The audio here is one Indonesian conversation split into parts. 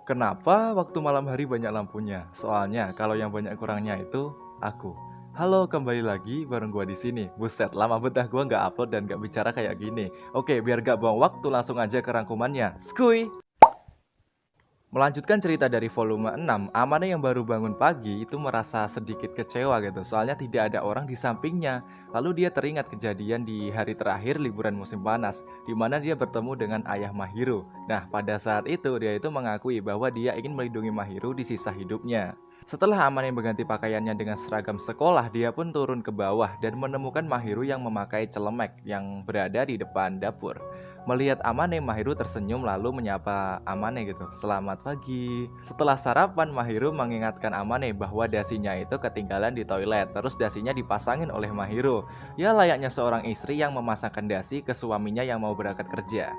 Kenapa waktu malam hari banyak lampunya? Soalnya kalau yang banyak kurangnya itu aku. Halo, kembali lagi bareng gua di sini. Buset, lama betah gua nggak upload dan nggak bicara kayak gini. Oke, biar gak buang waktu langsung aja ke rangkumannya. Skuy! Melanjutkan cerita dari volume 6, Amane yang baru bangun pagi itu merasa sedikit kecewa gitu. Soalnya tidak ada orang di sampingnya. Lalu dia teringat kejadian di hari terakhir liburan musim panas, di mana dia bertemu dengan ayah Mahiro. Nah, pada saat itu dia itu mengakui bahwa dia ingin melindungi Mahiro di sisa hidupnya. Setelah Amane mengganti pakaiannya dengan seragam sekolah, dia pun turun ke bawah dan menemukan Mahiro yang memakai celemek yang berada di depan dapur. Melihat Amane, Mahiro tersenyum lalu menyapa Amane gitu. Selamat pagi. Setelah sarapan, Mahiro mengingatkan Amane bahwa dasinya itu ketinggalan di toilet. Terus dasinya dipasangin oleh Mahiro. Ya layaknya seorang istri yang memasangkan dasi ke suaminya yang mau berangkat kerja.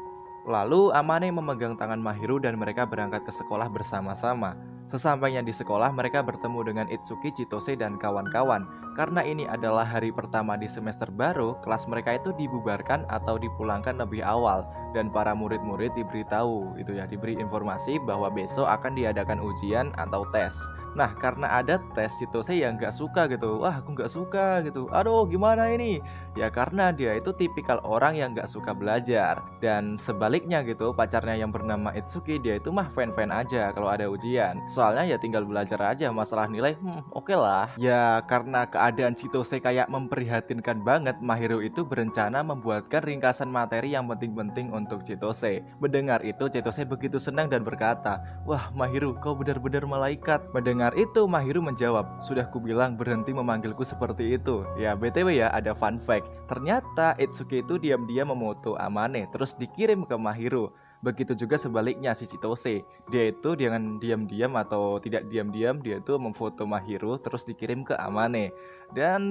Lalu Amane memegang tangan Mahiro dan mereka berangkat ke sekolah bersama-sama. Sesampainya di sekolah, mereka bertemu dengan Itsuki, Chitose, dan kawan-kawan. Karena ini adalah hari pertama di semester baru, kelas mereka itu dibubarkan atau dipulangkan lebih awal. Dan para murid-murid diberi informasi bahwa besok akan diadakan ujian atau tes. Nah, karena ada tes, Chitose yang nggak suka gitu. Wah, aku nggak suka gitu. Aduh, gimana ini? Ya karena dia itu tipikal orang yang nggak suka belajar. Dan sebaliknya gitu, pacarnya yang bernama Itsuki, dia itu mah fan-fan aja kalau ada ujian. Soalnya ya tinggal belajar aja, masalah nilai oke lah. Ya karena keadaan Chitose kayak memprihatinkan banget, Mahiro itu berencana membuatkan ringkasan materi yang penting-penting untuk Chitose. Mendengar itu, Chitose begitu senang dan berkata, "Wah Mahiro, kau benar-benar malaikat." Mendengar itu, Mahiro menjawab, "Sudah kubilang berhenti memanggilku seperti itu." Ya BTW ya, ada fun fact. Ternyata Itsuki itu diam-diam memoto Amane terus dikirim ke Mahiro. Begitu juga sebaliknya si Chitose. Dia itu dengan diam-diam atau tidak diam-diam dia itu memfoto Mahiro terus dikirim ke Amane. Dan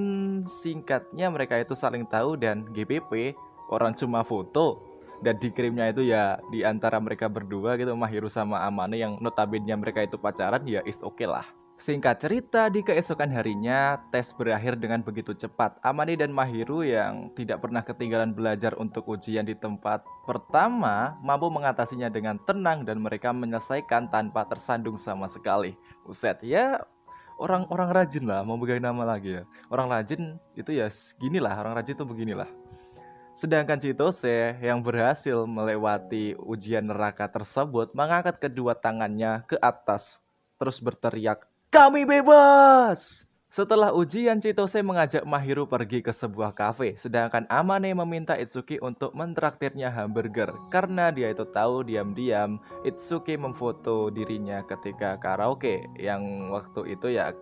singkatnya mereka itu saling tahu dan GPP, orang cuma foto, dan dikirimnya itu ya di antara mereka berdua gitu, Mahiro sama Amane yang notabene mereka itu pacaran, ya is oke lah. Singkat cerita, di keesokan harinya, tes berakhir dengan begitu cepat. Amane dan Mahiro yang tidak pernah ketinggalan belajar untuk ujian di tempat pertama, mampu mengatasinya dengan tenang dan mereka menyelesaikan tanpa tersandung sama sekali. Buset, ya orang-orang rajin lah, mau pegang nama lagi ya. Orang rajin itu ya ginilah, orang rajin tuh beginilah. Sedangkan Chitose yang berhasil melewati ujian neraka tersebut mengangkat kedua tangannya ke atas, terus berteriak, "Kami bebas!" Setelah ujian, Chitose mengajak Mahiro pergi ke sebuah kafe, sedangkan Amane meminta Itsuki untuk mentraktirnya hamburger karena dia itu tahu diam-diam Itsuki memfoto dirinya ketika karaoke yang waktu itu ya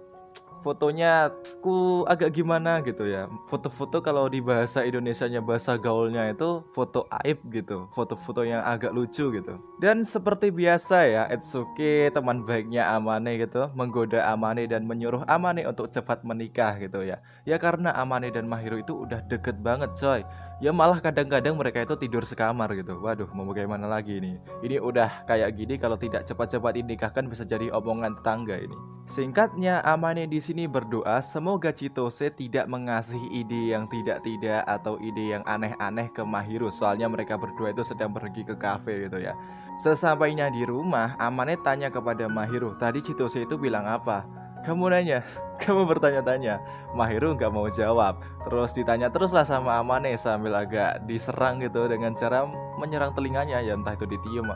fotonya ku agak gimana gitu ya. Foto-foto kalau di bahasa Indonesianya, bahasa gaulnya itu foto aib gitu, foto-foto yang agak lucu gitu. Dan seperti biasa ya, Etsuki teman baiknya Amane gitu menggoda Amane dan menyuruh Amane untuk cepat menikah gitu ya. Ya karena Amane dan Mahiro itu udah deket banget coy. Ya malah kadang-kadang mereka itu tidur sekamar gitu. Waduh, mau bagaimana lagi nih? Ini udah kayak gini, kalau tidak cepat-cepat dinikahkan bisa jadi omongan tetangga ini. Singkatnya, Amane di sini berdoa semoga Chitose tidak mengasih ide yang tidak-tidak atau ide yang aneh-aneh ke Mahiro. Soalnya mereka berdua itu sedang pergi ke kafe gitu ya. Sesampainya di rumah, Amane tanya kepada Mahiro, "Tadi Chitose itu bilang apa?" "Kamu nanya, kamu bertanya-tanya." Mahiro nggak mau jawab. Terus ditanya teruslah sama Amane sambil agak diserang gitu dengan cara menyerang telinganya, ya entah itu dicium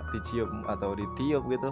atau ditiup gitu.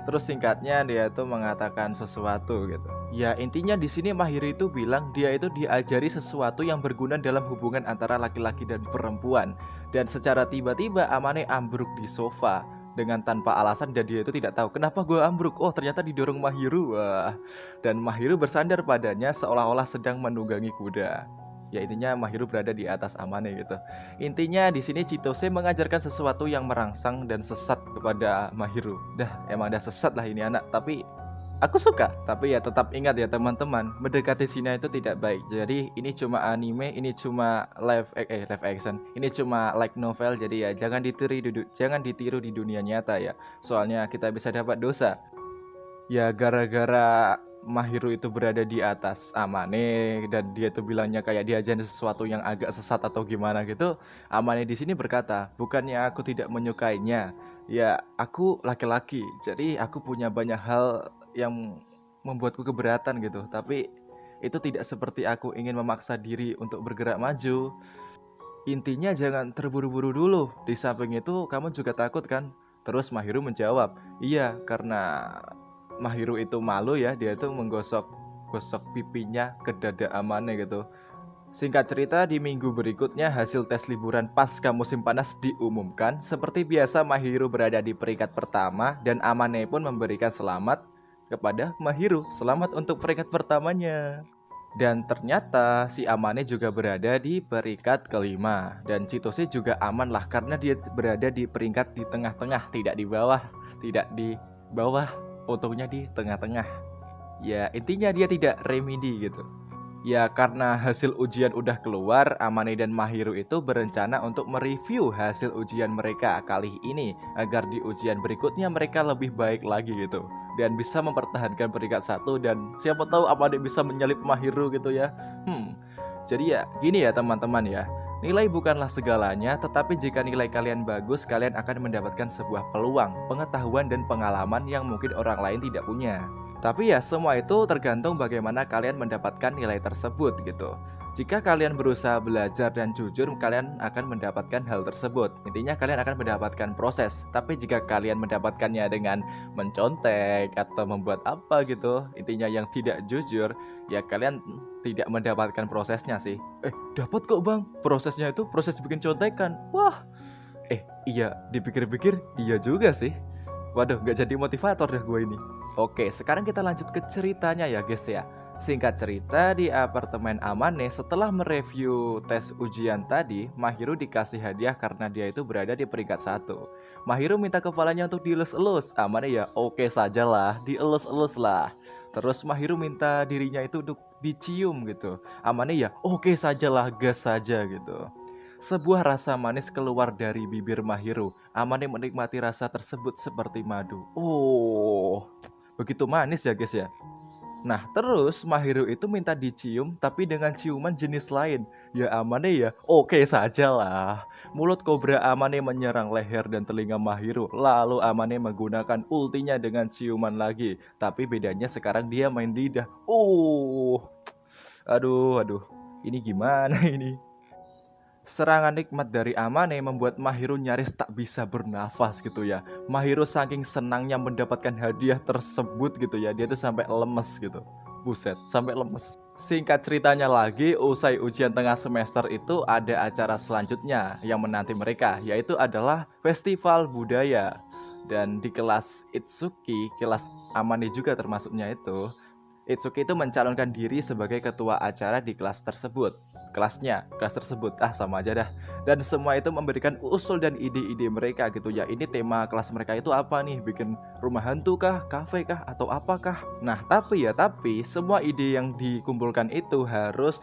Terus singkatnya dia itu mengatakan sesuatu gitu. Ya intinya di sini Mahiro itu bilang dia itu diajari sesuatu yang berguna dalam hubungan antara laki-laki dan perempuan. Dan secara tiba-tiba Amane ambruk di sofa dengan tanpa alasan dan dia itu tidak tahu kenapa gue ambruk. Oh ternyata didorong Mahiro. Wah. Dan Mahiro bersandar padanya seolah-olah sedang menunggangi kuda. Ya intinya Mahiro berada di atas Amane gitu. Intinya di sini Chitose mengajarkan sesuatu yang merangsang dan sesat kepada Mahiro. Dah emang dah sesat lah ini anak, tapi aku suka. Tapi ya tetap ingat ya teman-teman, mendekati Shina itu tidak baik. Jadi ini cuma anime, ini cuma live action, ini cuma like novel. Jadi ya jangan ditiru di dunia nyata ya. Soalnya kita bisa dapat dosa. Ya gara-gara Mahiru itu berada di atas Amane dan dia tuh bilangnya kayak diajarin sesuatu yang agak sesat atau gimana gitu. Amane di sini berkata, bukannya aku tidak menyukainya, ya aku laki-laki, jadi aku punya banyak hal yang membuatku keberatan gitu. Tapi itu tidak seperti aku ingin memaksa diri untuk bergerak maju. Intinya jangan terburu-buru dulu. Di samping itu kamu juga takut kan? Terus Mahiru menjawab, iya karena Mahiru itu malu ya, dia itu menggosok pipinya ke dada Amane gitu. Singkat cerita, di minggu berikutnya hasil tes liburan pasca musim panas diumumkan. Seperti biasa Mahiru berada di peringkat pertama dan Amane pun memberikan selamat kepada Mahiru. Selamat untuk peringkat pertamanya. Dan ternyata si Amane juga berada di peringkat kelima. Dan Chitose juga aman lah karena dia berada di peringkat di tengah-tengah, tidak di bawah, tidak di bawah, untungnya di tengah-tengah. Ya intinya dia tidak remedi gitu. Ya karena hasil ujian udah keluar, Amane dan Mahiru itu berencana untuk mereview hasil ujian mereka kali ini agar di ujian berikutnya mereka lebih baik lagi gitu dan bisa mempertahankan peringkat satu dan siapa tahu Amane bisa menyalip Mahiru gitu ya. Jadi ya gini ya teman-teman ya. Nilai bukanlah segalanya, tetapi jika nilai kalian bagus, kalian akan mendapatkan sebuah peluang, pengetahuan dan pengalaman yang mungkin orang lain tidak punya. Tapi ya semua itu tergantung bagaimana kalian mendapatkan nilai tersebut gitu. Jika kalian berusaha belajar dan jujur, kalian akan mendapatkan hal tersebut. Intinya kalian akan mendapatkan proses. Tapi jika kalian mendapatkannya dengan mencontek atau membuat apa gitu, intinya yang tidak jujur, ya kalian tidak mendapatkan prosesnya sih. Dapat kok bang, prosesnya itu proses bikin contekan. Wah, iya dipikir-pikir iya juga sih. Waduh, gak jadi motivator dah gue ini. Oke, sekarang kita lanjut ke ceritanya ya guys ya. Singkat cerita, di apartemen Amane setelah mereview tes ujian tadi, Mahiru dikasih hadiah karena dia itu berada di peringkat 1. Mahiru minta kepalanya untuk dielus-elus. Amane ya oke sajalah, dielus-elus lah. Terus Mahiru minta dirinya itu untuk dicium gitu. Amane ya oke sajalah, gas saja gitu. Sebuah rasa manis keluar dari bibir Mahiru. Amane menikmati rasa tersebut seperti madu. Oh, begitu manis ya guys ya. Nah terus Mahiru itu minta dicium tapi dengan ciuman jenis lain. Ya Amane ya oke saja lah. Mulut kobra Amane menyerang leher dan telinga Mahiru. Lalu Amane menggunakan ultinya dengan ciuman lagi. Tapi bedanya sekarang dia main lidah. Aduh, ini gimana ini? Serangan nikmat dari Amane membuat Mahiru nyaris tak bisa bernafas gitu ya. Mahiru saking senangnya mendapatkan hadiah tersebut gitu ya, dia tuh sampai lemes gitu. Buset, sampai lemes. Singkat ceritanya lagi, usai ujian tengah semester itu ada acara selanjutnya yang menanti mereka, yaitu adalah festival budaya. Dan di kelas Itsuki, kelas Amane juga termasuknya itu, Itsuki itu mencalonkan diri sebagai ketua acara di kelas tersebut. Kelas tersebut, sama aja dah. Dan semua itu memberikan usul dan ide-ide mereka gitu ya. Ini tema kelas mereka itu apa nih? Bikin rumah hantu kah? Kafe kah? Atau apakah? Nah tapi semua ide yang dikumpulkan itu harus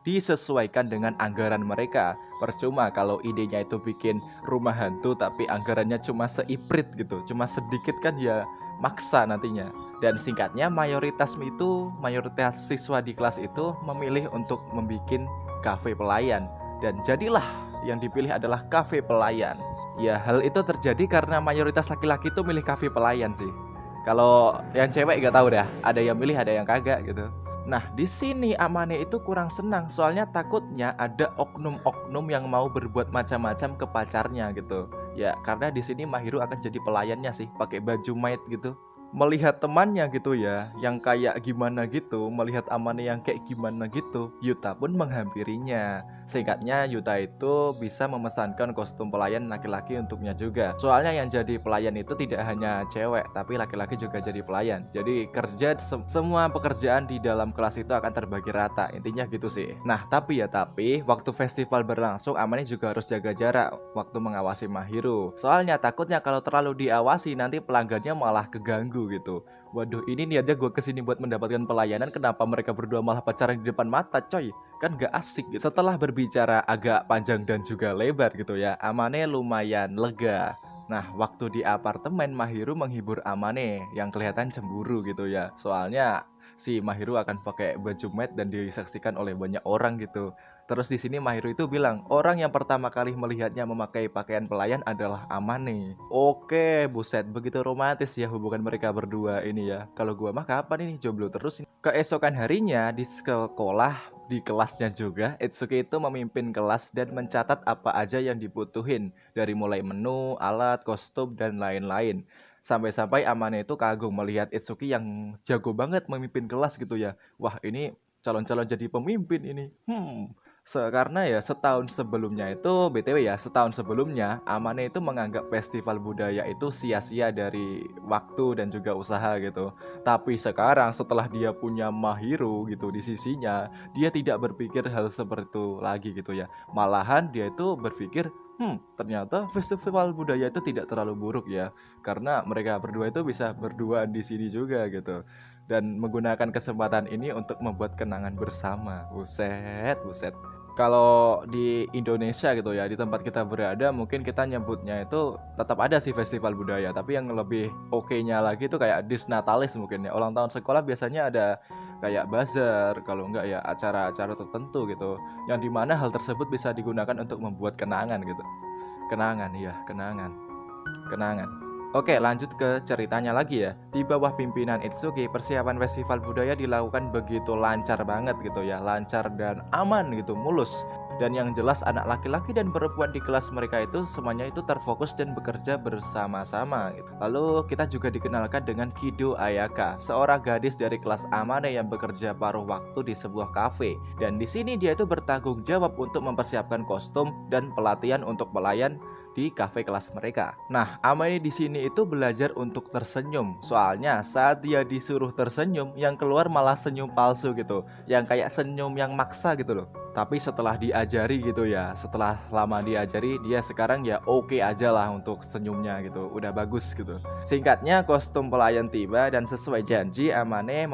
disesuaikan dengan anggaran mereka. Percuma kalau idenya itu bikin rumah hantu tapi anggarannya cuma seiprit gitu. Cuma sedikit kan ya maksa nantinya. Dan singkatnya mayoritas siswa di kelas itu memilih untuk membuat kafe pelayan. Dan jadilah yang dipilih adalah kafe pelayan. Ya hal itu terjadi karena mayoritas laki-laki itu milih kafe pelayan sih. Kalau yang cewek gak tahu dah, ada yang milih ada yang kagak gitu. Nah di sini Amane itu kurang senang soalnya takutnya ada oknum-oknum yang mau berbuat macam-macam ke pacarnya gitu. Ya karena di sini Mahiru akan jadi pelayannya sih, pakai baju maid gitu. Melihat temannya gitu ya, yang kayak gimana gitu, melihat Amane yang kayak gimana gitu, Yuta pun menghampirinya. Singkatnya Yuta itu bisa memesankan kostum pelayan laki-laki untuknya juga. Soalnya yang jadi pelayan itu tidak hanya cewek, tapi laki-laki juga jadi pelayan. Jadi semua pekerjaan di dalam kelas itu akan terbagi rata. Intinya gitu sih. Nah tapi waktu festival berlangsung Amane juga harus jaga jarak waktu mengawasi Mahiru. Soalnya takutnya kalau terlalu diawasi nanti pelanggannya malah keganggu gitu. Waduh, ini niatnya gue kesini buat mendapatkan pelayanan, kenapa mereka berdua malah pacaran di depan mata coy? Kan gak asik gitu. Setelah berbicara agak panjang dan juga lebar gitu ya, Amane lumayan lega. Nah, waktu di apartemen Mahiru menghibur Amane yang kelihatan cemburu gitu ya. Soalnya si Mahiru akan pakai baju matte dan disaksikan oleh banyak orang gitu. Terus di sini Mahiru itu bilang, orang yang pertama kali melihatnya memakai pakaian pelayan adalah Amane. Oke, buset, begitu romantis ya hubungan mereka berdua ini ya. Kalau gua mah kapan ini jomblo terus ini. Keesokan harinya di sekolah di kelasnya juga, Itsuki itu memimpin kelas dan mencatat apa aja yang dibutuhin dari mulai menu, alat, kostum, dan lain-lain. Sampai-sampai Amane itu kagum melihat Itsuki yang jago banget memimpin kelas gitu ya. Wah, ini calon-calon jadi pemimpin ini. Karena ya setahun sebelumnya itu, BTW ya, setahun sebelumnya Amane itu menganggap festival budaya itu sia-sia dari waktu dan juga usaha gitu. Tapi sekarang setelah dia punya Mahiru gitu di sisinya, dia tidak berpikir hal seperti itu lagi gitu ya. Malahan dia itu berpikir, ternyata festival budaya itu tidak terlalu buruk ya, karena mereka berdua itu bisa berduaan di sini juga gitu, dan menggunakan kesempatan ini untuk membuat kenangan bersama. Buset, buset. Kalau di Indonesia gitu ya, di tempat kita berada mungkin kita nyebutnya itu tetap ada sih festival budaya, tapi yang lebih oke-nya lagi itu kayak Disnatalis mungkin ya. Ulang tahun sekolah biasanya ada kayak bazar, kalau enggak ya acara-acara tertentu gitu, yang dimana hal tersebut bisa digunakan untuk membuat kenangan gitu. Kenangan, iya, kenangan. Kenangan. Oke, lanjut ke ceritanya lagi ya. Di bawah pimpinan Itsuki, persiapan festival budaya dilakukan begitu lancar banget gitu ya. Lancar dan aman gitu, mulus. Dan yang jelas anak laki-laki dan perempuan di kelas mereka itu semuanya itu terfokus dan bekerja bersama-sama gitu. Lalu kita juga dikenalkan dengan Kido Ayaka, seorang gadis dari kelas Amane yang bekerja paruh waktu di sebuah kafe. Dan di sini dia itu bertanggung jawab untuk mempersiapkan kostum dan pelatihan untuk pelayan di kafe kelas mereka. Nah, Amane di sini itu belajar untuk tersenyum. Soalnya saat dia disuruh tersenyum, yang keluar malah senyum palsu gitu, yang kayak senyum yang maksa gitu loh. Tapi setelah diajari gitu ya, setelah lama diajari, dia sekarang ya oke aja lah untuk senyumnya gitu, udah bagus gitu. Singkatnya, kostum pelayan tiba dan sesuai janji Amane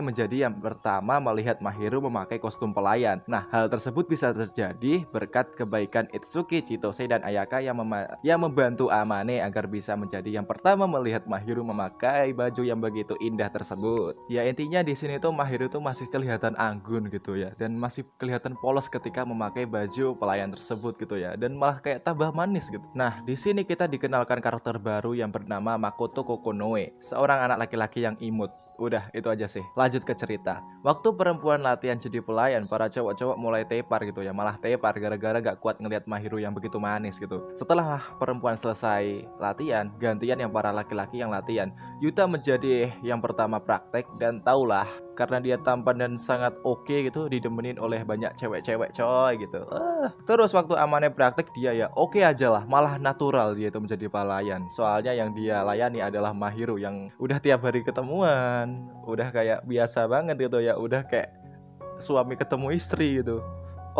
menjadi yang pertama melihat Mahiru memakai kostum pelayan. Nah, hal tersebut bisa terjadi berkat kebaikan Itsuki, Chitose, dan Ayaka yang membantu Amane agar bisa menjadi yang pertama melihat Mahiru memakai baju yang begitu indah tersebut. Ya intinya di sini tuh Mahiru tuh masih kelihatan anggun gitu ya, dan masih kelihatan polos ketika memakai baju pelayan tersebut gitu ya, dan malah kayak tambah manis gitu. Nah, di sini kita dikenalkan karakter baru yang bernama Makoto Kokonoe, seorang anak laki-laki yang imut. Udah, itu aja sih. Lanjut ke cerita. Waktu perempuan latihan jadi pelayan, para cowok-cowok mulai tepar gitu ya, malah tepar gara-gara gak kuat ngelihat Mahiru yang begitu manis gitu. Setelah perempuan selesai latihan, gantian yang para laki-laki yang latihan. Yuta menjadi yang pertama praktek, dan taulah karena dia tampan dan sangat oke gitu, didemenin oleh banyak cewek-cewek coy gitu. Terus waktu Amane praktek dia ya oke aja lah, malah natural dia itu menjadi pelayan. Soalnya yang dia layani adalah Mahiru yang udah tiap hari ketemuan, udah kayak biasa banget gitu ya, udah kayak suami ketemu istri gitu.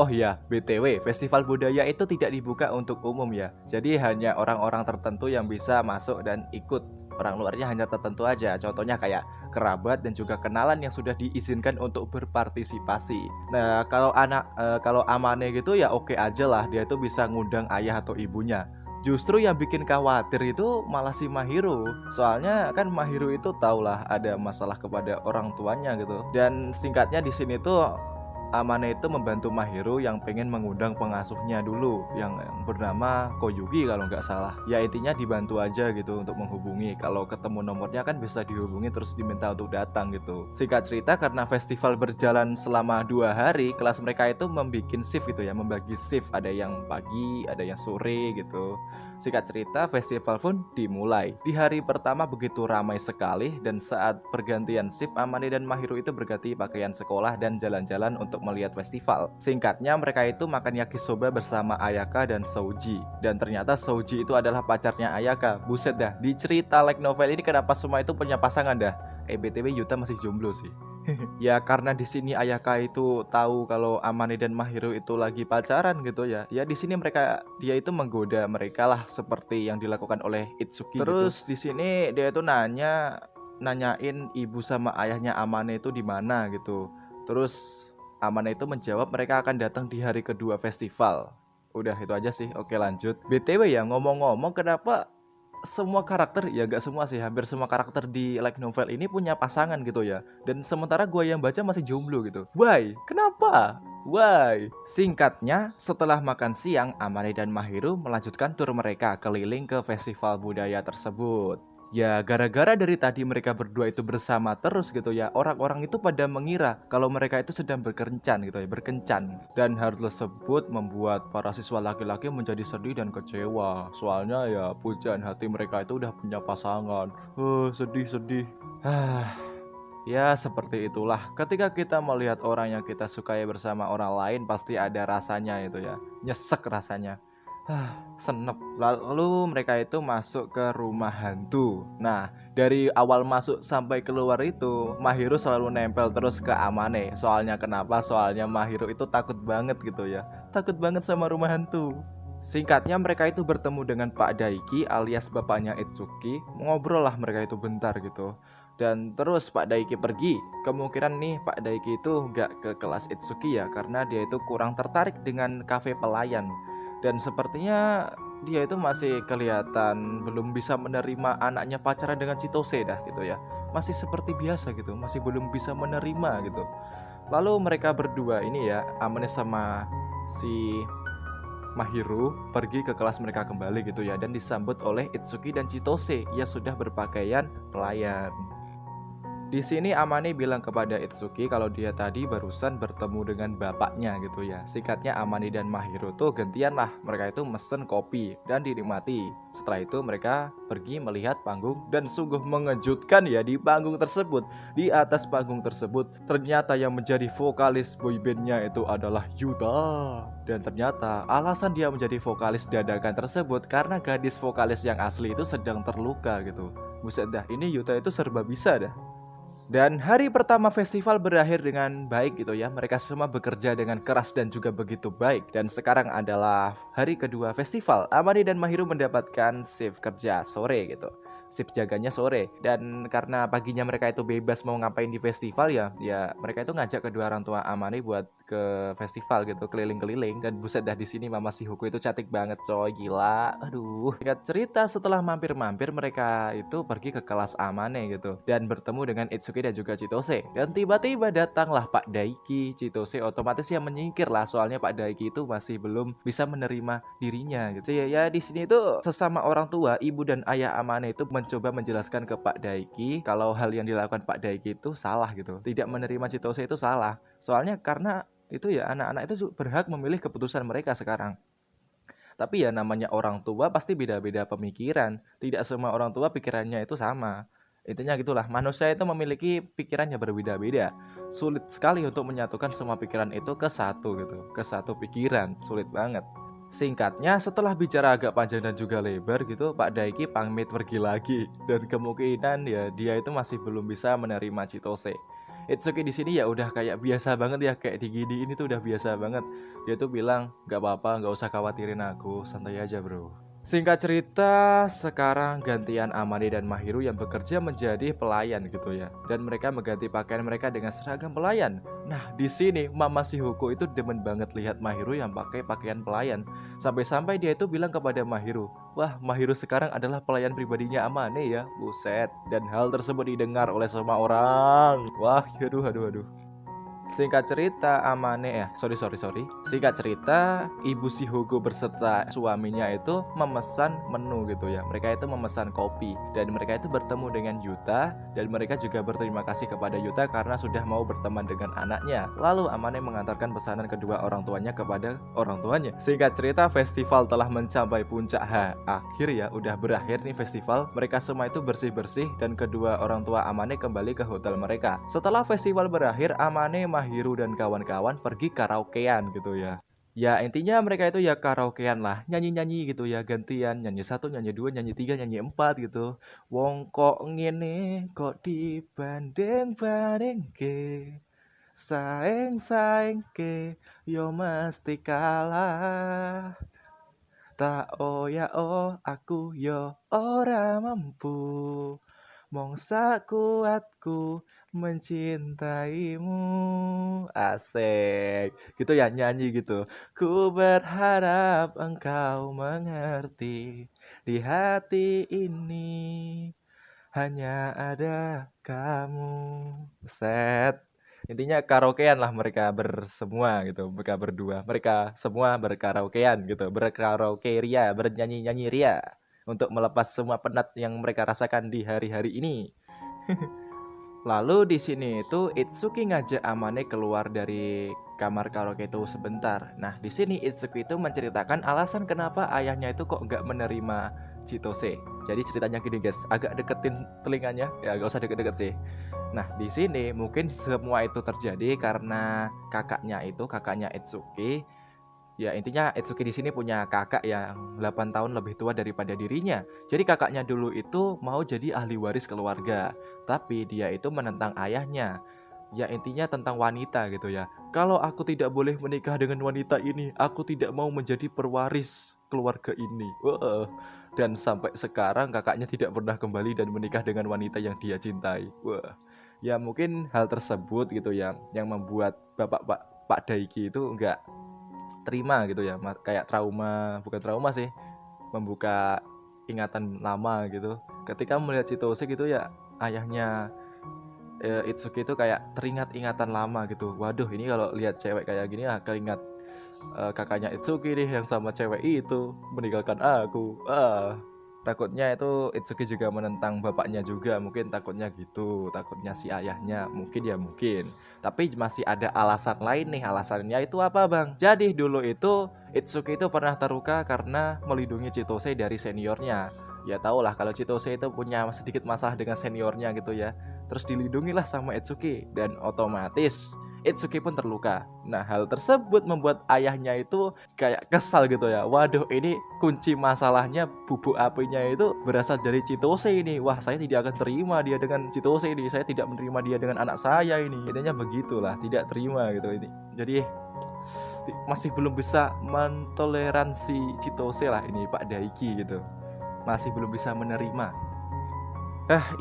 Oh ya, BTW, festival budaya itu tidak dibuka untuk umum ya. Jadi hanya orang-orang tertentu yang bisa masuk dan ikut. Orang luarnya hanya tertentu aja. Contohnya kayak kerabat dan juga kenalan yang sudah diizinkan untuk berpartisipasi. Nah, kalau Amane gitu ya oke aja lah, dia tuh bisa ngundang ayah atau ibunya. Justru yang bikin khawatir itu malah si Mahiru. Soalnya kan Mahiru itu tahulah ada masalah kepada orang tuanya gitu. Dan singkatnya di sini tuh Amane itu membantu Mahiru yang pengen mengundang pengasuhnya dulu yang bernama Koyugi kalau nggak salah. Ya intinya dibantu aja gitu untuk menghubungi. Kalau ketemu nomornya kan bisa dihubungi terus diminta untuk datang gitu. Singkat cerita, karena festival berjalan selama 2 hari, kelas mereka itu membuat shift gitu ya, membagi shift. Ada yang pagi, ada yang sore gitu. Singkat cerita, festival pun dimulai. Di hari pertama begitu ramai sekali, dan saat pergantian shift, Amane dan Mahiru itu berganti pakaian sekolah dan jalan-jalan untuk melihat festival. Singkatnya, mereka itu makan yakisoba bersama Ayaka dan Souji. Dan ternyata Souji itu adalah pacarnya Ayaka. Buset dah, di cerita like novel ini kenapa semua itu punya pasangan dah? BTW Yuta masih jomblo sih. Ya karena di sini Ayaka itu tahu kalau Amane dan Mahiru itu lagi pacaran gitu ya. Ya di sini dia itu menggoda mereka lah seperti yang dilakukan oleh Itsuki. Terus gitu. Di sini dia itu nanyain ibu sama ayahnya Amane itu di mana gitu. Terus Amane itu menjawab mereka akan datang di hari kedua festival. Udah itu aja sih. Oke lanjut. BTW ya ngomong-ngomong, kenapa semua karakter, ya gak semua sih, hampir semua karakter di light novel ini punya pasangan gitu ya. Dan sementara gue yang baca masih jomblo gitu. Why? Kenapa? Why? Singkatnya, setelah makan siang, Amane dan Mahiru melanjutkan tur mereka keliling ke festival budaya tersebut. Ya gara-gara dari tadi mereka berdua itu bersama terus gitu ya, orang-orang itu pada mengira kalau mereka itu sedang berkencan gitu ya, berkencan. Dan hal tersebut membuat para siswa laki-laki menjadi sedih dan kecewa. Soalnya ya pujaan hati mereka itu udah punya pasangan. Sedih-sedih. Ya seperti itulah. Ketika kita melihat orang yang kita sukai bersama orang lain, pasti ada rasanya itu ya. Nyesek rasanya. Senep. Lalu mereka itu masuk ke rumah hantu. Nah, dari awal masuk sampai keluar itu Mahiru selalu nempel terus ke Amane. Soalnya kenapa? Soalnya Mahiru itu takut banget gitu ya. Takut banget sama rumah hantu. Singkatnya mereka itu bertemu dengan Pak Daiki alias bapaknya Itsuki. Ngobrol lah mereka itu bentar gitu. Dan terus Pak Daiki pergi. Kemungkinan nih Pak Daiki itu gak ke kelas Itsuki ya, karena dia itu kurang tertarik dengan kafe pelayan. Dan sepertinya dia itu masih kelihatan belum bisa menerima anaknya pacaran dengan Chitose dah gitu ya. Masih seperti biasa gitu, masih belum bisa menerima gitu. Lalu mereka berdua ini ya, Amane sama si Mahiru pergi ke kelas mereka kembali gitu ya, dan disambut oleh Itsuki dan Chitose yang sudah berpakaian pelayan. Di sini Amane bilang kepada Itsuki kalau dia tadi barusan bertemu dengan bapaknya gitu ya. Singkatnya Amane dan Mahiru tuh gantian lah, mereka itu mesen kopi dan dinikmati. Setelah itu mereka pergi melihat panggung dan sungguh mengejutkan ya, di panggung tersebut, di atas panggung tersebut ternyata yang menjadi vokalis boybandnya itu adalah Yuta. Dan ternyata alasan dia menjadi vokalis dadakan tersebut karena gadis vokalis yang asli itu sedang terluka gitu. Buset dah, ini Yuta itu serba bisa dah. Dan hari pertama festival berakhir dengan baik gitu ya. Mereka semua bekerja dengan keras dan juga begitu baik. Dan sekarang adalah hari kedua festival. Amani dan Mahiru mendapatkan shift kerja sore gitu. Shift jaganya sore. Dan karena paginya mereka itu bebas mau ngapain di festival ya mereka itu ngajak kedua orang tua Amani buat ke festival gitu, keliling-keliling. Dan buset dah, di sini Mama Shihoku itu cantik banget coy, gila. Aduh. Singkat cerita, setelah mampir-mampir mereka itu pergi ke kelas Amane gitu dan bertemu dengan Itsuki dan juga Chitose. Dan tiba-tiba datanglah Pak Daiki. Chitose otomatis yang menyingkir lah, soalnya Pak Daiki itu masih belum bisa menerima dirinya gitu. Ya di sini itu sesama orang tua, ibu dan ayah Amane itu mencoba menjelaskan ke Pak Daiki kalau hal yang dilakukan Pak Daiki itu salah gitu. Tidak menerima Chitose itu salah. Soalnya karena itu ya anak-anak itu berhak memilih keputusan mereka sekarang. Tapi ya namanya orang tua pasti beda-beda pemikiran. Tidak semua orang tua pikirannya itu sama. Intinya gitulah, manusia itu memiliki pikiran yang berbeda-beda. Sulit sekali untuk menyatukan semua pikiran itu ke satu gitu. Ke satu pikiran, sulit banget. Singkatnya, setelah bicara agak panjang dan juga lebar gitu, Pak Daiki pamit pergi lagi. Dan kemungkinan ya dia itu masih belum bisa menerima Chitose. Itsuki di sini ya udah kayak biasa banget ya, kayak di Gini ini tuh udah biasa banget. Dia tuh bilang, gak apa-apa, gak usah khawatirin aku, santai aja bro. Singkat cerita, sekarang gantian Amane dan Mahiru yang bekerja menjadi pelayan gitu ya. Dan mereka mengganti pakaian mereka dengan seragam pelayan. Nah, di sini Mama Shihoku itu demen banget lihat Mahiru yang pakai pakaian pelayan. Sampai-sampai dia itu bilang kepada Mahiru, "Wah, Mahiru sekarang adalah pelayan pribadinya Amane ya." Buset. Dan hal tersebut didengar oleh semua orang. Wah, aduh. Singkat cerita, sorry. Singkat cerita, ibu si Hugo beserta suaminya itu memesan menu gitu ya. Mereka itu memesan kopi dan mereka itu bertemu dengan Yuta dan mereka juga berterima kasih kepada Yuta karena sudah mau berteman dengan anaknya. Lalu Amane mengantarkan pesanan kedua orang tuanya kepada orang tuanya. Singkat cerita, festival telah mencapai puncak. Akhir ya, udah berakhir nih festival. Mereka semua itu bersih-bersih dan kedua orang tua Amane kembali ke hotel mereka. Setelah festival berakhir, Amane, Mahiru dan kawan-kawan pergi karaokean gitu ya. Ya intinya mereka itu ya karaokean lah, nyanyi-nyanyi gitu ya, gantian, nyanyi satu, nyanyi dua, nyanyi tiga, nyanyi empat gitu. Wong kok ngene kok dibanding-banding ke, saing ke, yo mesti kalah. Tak oh ya oh, aku yo ora mampu Mongsa kuatku mencintaimu. Asik. Gitu ya, nyanyi gitu. Ku berharap engkau mengerti. Di hati ini hanya ada kamu. Set. Intinya karaokean lah mereka bersemua gitu. Mereka berdua. Mereka semua berkaraokean gitu. Berkaraoke ria, bernyanyi-nyanyi ria. Untuk melepas semua penat yang mereka rasakan di hari-hari ini. Lalu di sini itu Itsuki ngajak Amane keluar dari kamar karaoke itu sebentar. Nah, di sini Itsuki itu menceritakan alasan kenapa ayahnya itu kok nggak menerima Chitose. Jadi ceritanya gini guys, agak deketin telinganya, ya gak usah deket-deket sih. Nah, di sini mungkin semua itu terjadi karena kakaknya Itsuki. Ya, intinya Itsuki di sini punya kakak yang 8 tahun lebih tua daripada dirinya. Jadi kakaknya dulu itu mau jadi ahli waris keluarga, tapi dia itu menentang ayahnya. Ya, intinya tentang wanita gitu ya. Kalau aku tidak boleh menikah dengan wanita ini, aku tidak mau menjadi perwaris keluarga ini. Wah. Dan sampai sekarang kakaknya tidak pernah kembali dan menikah dengan wanita yang dia cintai. Wah. Ya, mungkin hal tersebut gitu ya yang membuat Pak Daiki itu enggak terima gitu ya, kayak trauma, bukan trauma sih, membuka ingatan lama gitu. Ketika melihat Chitose gitu ya, ayahnya Itsuki itu kayak teringat ingatan lama gitu. Waduh, ini kalau lihat cewek kayak gini keingat kakaknya Itsuki nih yang sama cewek itu meninggalkan aku. Takutnya itu Itsuki juga menentang bapaknya juga, mungkin takutnya gitu, takutnya si ayahnya, mungkin ya mungkin. Tapi masih ada alasan lain nih, alasannya itu apa bang? Jadi dulu itu Itsuki itu pernah terluka karena melindungi Chitose dari seniornya. Ya tau lah kalau Chitose itu punya sedikit masalah dengan seniornya gitu ya. Terus dilindungilah sama Itsuki dan otomatis Itsuki pun terluka. Nah, hal tersebut membuat ayahnya itu kayak kesal gitu ya. Waduh, ini kunci masalahnya bubuk apinya itu berasal dari Chitose ini. Wah, saya tidak akan terima dia dengan Chitose ini. Saya tidak menerima dia dengan anak saya ini. Intinya begitulah, tidak terima gitu ini. Jadi masih belum bisa mentoleransi Chitose lah ini Pak Daiki gitu. Masih belum bisa menerima.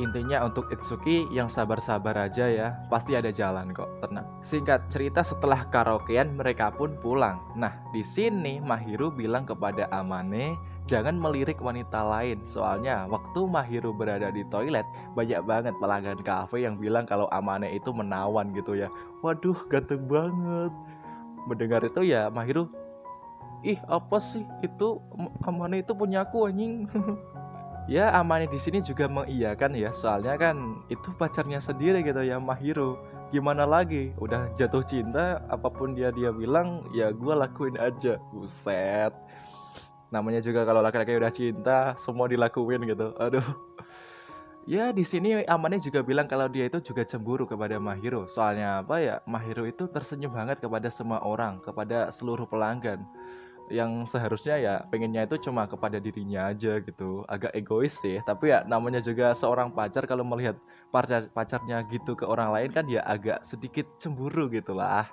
Intinya untuk Itsuki yang sabar-sabar aja ya, pasti ada jalan kok, tenang. Singkat cerita setelah karaokean mereka pun pulang. Nah, di sini Mahiru bilang kepada Amane, jangan melirik wanita lain. Soalnya waktu Mahiru berada di toilet, banyak banget pelanggan kafe yang bilang kalau Amane itu menawan gitu ya. Waduh, ganteng banget. Mendengar itu ya Mahiru, ih apa sih itu Amane itu punya aku anjing. Ya, Amane di sini juga mengiyakan ya, soalnya kan itu pacarnya sendiri gitu ya, Mahiru. Gimana lagi? Udah jatuh cinta, apapun dia bilang, ya gua lakuin aja. Buset. Namanya juga kalau laki-laki udah cinta, semua dilakuin gitu. Aduh. Ya, di sini Amane juga bilang kalau dia itu juga cemburu kepada Mahiru. Soalnya apa ya? Mahiru itu tersenyum banget kepada semua orang, kepada seluruh pelanggan yang seharusnya ya pengennya itu cuma kepada dirinya aja gitu. Agak egois sih, tapi ya namanya juga seorang pacar kalau melihat pacarnya gitu ke orang lain kan ya agak sedikit cemburu gitulah.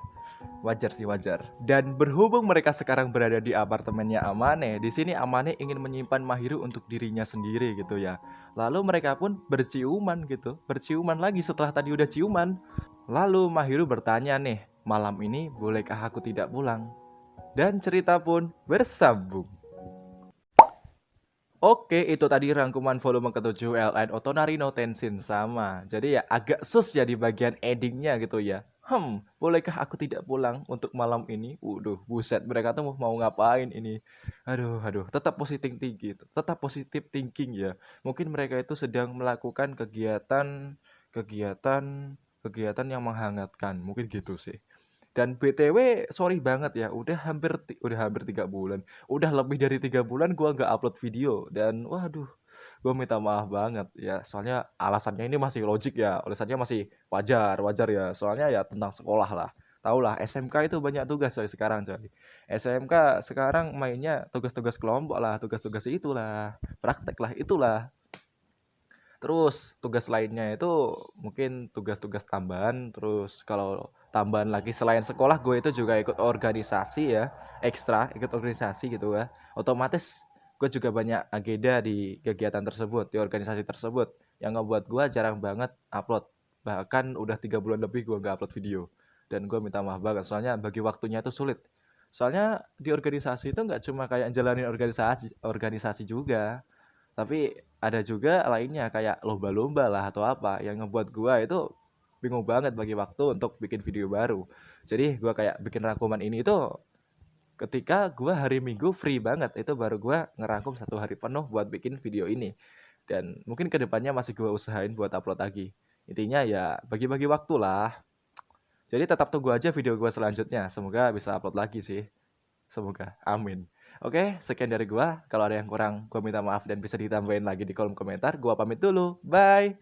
Wajar sih, wajar. Dan berhubung mereka sekarang berada di apartemennya Amane, di sini Amane ingin menyimpan Mahiru untuk dirinya sendiri gitu ya. Lalu mereka pun berciuman gitu, berciuman lagi setelah tadi udah ciuman. Lalu Mahiru bertanya nih, malam ini bolehkah aku tidak pulang? Dan cerita pun bersambung. Oke, itu tadi rangkuman volume ke-7 LN Otonari no Tenshin sama. Jadi ya agak sus ya di bagian endingnya gitu ya. Bolehkah aku tidak pulang untuk malam ini? Waduh, buset, mereka tuh mau ngapain ini? Aduh, tetap positif tinggi, tetap positif thinking ya. Mungkin mereka itu sedang melakukan kegiatan yang menghangatkan, mungkin gitu sih. Dan BTW sorry banget ya, udah hampir 3 bulan, udah lebih dari 3 bulan gua nggak upload video dan waduh, gua minta maaf banget ya. Soalnya alasannya ini masih logik ya, alasannya masih wajar ya. Soalnya ya tentang sekolah lah. Tahu lah SMK itu banyak tugas coy sekarang coy. SMK sekarang mainnya tugas-tugas kelompok lah, tugas-tugas itulah, praktek lah itulah. Terus tugas lainnya itu mungkin tugas-tugas tambahan. Terus kalau tambahan lagi selain sekolah, gue itu juga ikut organisasi ya, ekstra ikut organisasi gitu ya. Otomatis gue juga banyak agenda di kegiatan tersebut, di organisasi tersebut. yang ngebuat gue jarang banget upload. Bahkan udah 3 bulan lebih gue nggak upload video. Dan gue minta maaf banget, soalnya bagi waktunya itu sulit. Soalnya di organisasi itu nggak cuma kayak jalanin organisasi organisasi juga, tapi ada juga lainnya kayak lomba-lomba lah atau apa yang ngebuat gue itu bingung banget bagi waktu untuk bikin video baru. Jadi gue kayak bikin rangkuman ini itu ketika gue hari Minggu free banget, itu baru gue ngerangkum 1 hari penuh buat bikin video ini. Dan mungkin kedepannya masih gue usahain buat upload lagi. Intinya ya bagi-bagi waktu lah. Jadi tetap tunggu aja video gue selanjutnya. Semoga bisa upload lagi sih. Semoga. Amin. Oke, sekian dari gue. Kalau ada yang kurang, gue minta maaf dan bisa ditambahin lagi di kolom komentar. Gue pamit dulu. Bye.